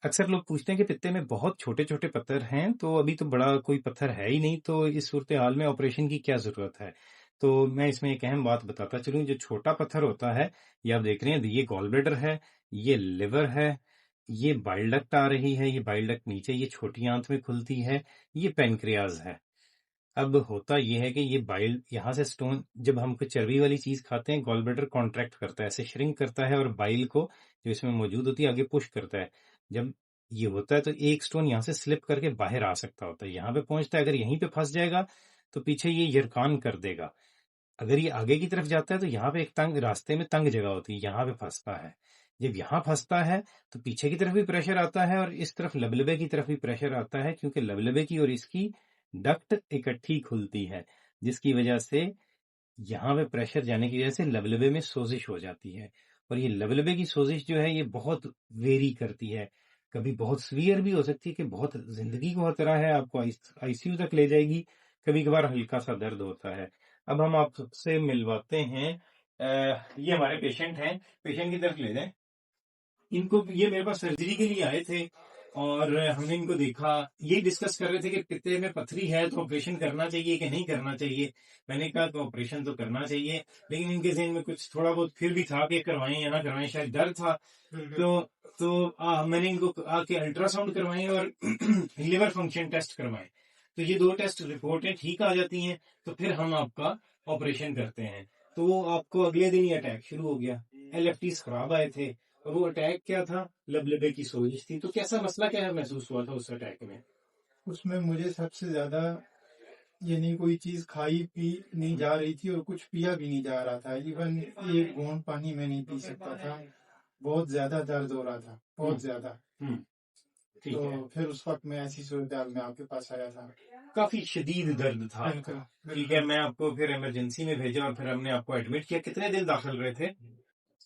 اکثر لوگ پوچھتے ہیں کہ پتے میں بہت چھوٹے چھوٹے پتھر ہیں، تو ابھی تو بڑا کوئی پتھر ہے ہی نہیں، تو اس صورتحال میں آپریشن کی کیا ضرورت ہے؟ تو میں اس میں ایک اہم بات بتاتا چلوں. جو چھوٹا پتھر ہوتا ہے، یہ آپ دیکھ رہے ہیں، یہ گال بلیڈر ہے، یہ لیور ہے، یہ بائل ڈکٹ آ رہی ہے، یہ بائل ڈکٹ نیچے یہ چھوٹی آنت میں کھلتی ہے، یہ پینکریاز ہے. اب ہوتا یہ ہے کہ یہ بائل یہاں سے سٹون، جب ہم کوئی چربی والی چیز کھاتے ہیں، گال بلیڈر کانٹریکٹ کرتا ہے، ایسے شرنک کرتا ہے، اور بائل کو جو اس میں موجود ہوتی ہے آگے پش کرتا ہے. جب یہ ہوتا ہے تو ایک سٹون یہاں سے سلپ کر کے باہر آ سکتا ہوتا ہے، یہاں پہ پہنچتا ہے. اگر یہیں پہ پھنس جائے گا تو پیچھے یہ یرکان کر دے گا. اگر یہ آگے کی طرف جاتا ہے تو یہاں پہ ایک تنگ راستے میں تنگ جگہ ہوتی ہے، یہاں پہ پھنستا ہے. جب یہاں پھنستا ہے تو پیچھے کی طرف بھی پریشر آتا ہے، اور اس طرف لبلبے کی طرف بھی پریشر آتا ہے، کیونکہ لبلبے کی اور اس کی ڈکٹ اکٹھی کھلتی ہے، جس کی وجہ سے یہاں پہ پریشر جانے کی وجہ سے لبلبے میں سوزش ہو جاتی ہے. اور یہ لبلبے کی سوزش جو ہے یہ بہت ویری کرتی ہے، کبھی بہت سویئر بھی ہو سکتی ہے کہ بہت زندگی کو خطرہ ہے، آپ کو آئی سی یو تک لے جائے گی. کبھی کبھار ہلکا سا درد ہوتا ہے. اب ہم آپ سے ملواتے ہیں، یہ ہمارے پیشنٹ ہیں، پیشنٹ کی طرف لے جائیں. ان کو یہ میرے پاس سرجری کے لیے آئے تھے، اور ہم نے ان کو دیکھا، یہ ڈسکس کر رہے تھے کہ پتے میں پتھری ہے تو آپریشن کرنا چاہیے کہ نہیں کرنا چاہیے. میں نے کہا کہ آپریشن تو کرنا چاہیے، لیکن ان کے ذہن میں کچھ تھوڑا بہت پھر بھی تھا کہ کروائیں یا نہ کروائیں، شاید ڈر تھا. تو میں نے ان کو کہا کہ الٹرا ساؤنڈ کروائیں اور لیور فنکشن ٹیسٹ کروائیں. تو یہ 2 ٹیسٹ رپورٹیں ٹھیک آ جاتی ہیں تو پھر ہم آپ کا آپریشن کرتے ہیں. تو وہ آپ کو اگلے دن ہی اٹیک شروع ہو گیا، ایل ایف ٹیز خراب آئے تھے، اور وہ اٹیک کیا تھا؟ لبلبے کی سوزش تھی. تو کیسا مسئلہ کیا محسوس ہوا تھا اس اٹیک میں؟ اس میں مجھے سب سے زیادہ یعنی کوئی چیز کھائی پی نہیں جا رہی تھی، اور کچھ پیا بھی نہیں جا رہا تھا. ایون ایک گھونٹ پانی میں نہیں پی سکتا تھا. بہت زیادہ درد ہو رہا تھا، بہت زیادہ. تو پھر اس وقت میں ایسی صورتحال میں آپ کے پاس آیا تھا. کافی شدید درد تھا. ٹھیک ہے، میں آپ کو پھر ایمرجنسی میں بھیجا اور پھر ہم نے آپ کو ایڈمٹ کیا. کتنے دن داخل رہے تھے؟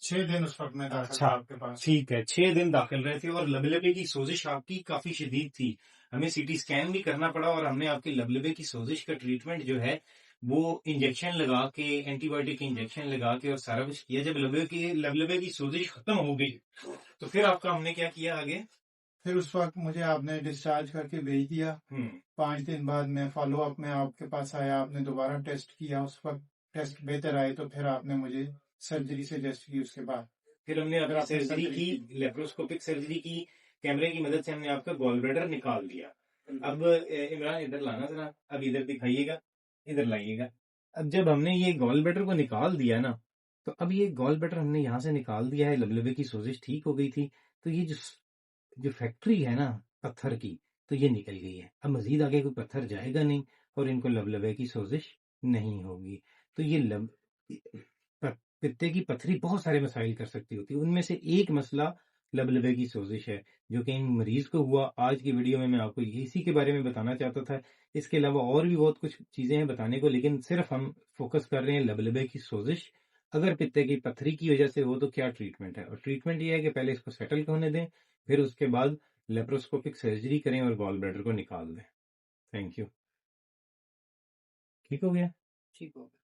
6 دن اس وقت میں داخل تھا آپ کے پاس. ٹھیک ہے، 6 دن داخل رہے تھے، اور لبلبے کی سوزش آپ کی کافی شدید تھی. ہمیں سی ٹی اسکین بھی کرنا پڑا، اور ہم نے آپ کے لبلبے کی سوزش کا ٹریٹمنٹ جو ہے وہ انجیکشن لگا کے، اینٹی بایوٹک انجیکشن لگا کے اور سارا کچھ کیا. جب لبلبے کی سوزش ختم ہو گئی تو پھر آپ کا ہم نے کیا کیا آگے؟ پھر اس وقت مجھے آپ نے ڈسچارج کر کے بھیج دیا. 5 دن بعد میں فالو اپ میں آپ کے پاس آیا، آپ نے دوبارہ ٹیسٹ کیا. اس وقت ٹیسٹ بہتر آئے تو پھر آپ نے مجھے سرجری سجیسٹ کی. اس کے بعد پھر ہم نے آپ کی سرجری کی، لیپروسکوپک سرجری کی. کیمرے کی مدد سے ہم نے آپ کا گال بلیڈر نکال دیا. اب عمران ادھر لانا ذرا، اب ادھر دکھائیے گا، ادھر لائیے گا. اب جب ہم نے یہ گال بلیڈر کو نکال دیا نا، تو اب یہ گال بلیڈر ہم نے یہاں سے نکال دیا ہے، لبلبے کی سوزش ٹھیک ہو گئی تھی. تو یہ جو فیکٹری ہے نا پتھر کی، تو یہ نکل گئی ہے. اب مزید آگے کوئی پتھر جائے گا نہیں، اور ان کو لبلبے کی سوزش نہیں ہوگی. تو یہ پتے کی پتھری بہت سارے مسائل کر سکتی ہوتی ہے، ان میں سے ایک مسئلہ لبلبے کی سوزش ہے، جو کہ ان مریض کو ہوا. آج کی ویڈیو میں آپ کو اسی کے بارے میں بتانا چاہتا تھا. اس کے علاوہ اور بھی بہت کچھ چیزیں ہیں بتانے کو، لیکن صرف ہم فوکس کر رہے ہیں لبلبے کی سوزش. اگر پتے کی پتھری کی وجہ سے ہو تو کیا ٹریٹمنٹ ہے؟ اور ٹریٹمنٹ یہ ہے کہ پہلے اس کو سیٹل ہونے دیں، پھر اس کے بعد لیپروسکوپک سرجری کریں اور گال بلیڈر کو نکال دیں. Thank you. ٹھیک ہو گیا؟ ٹھیک ہو گیا.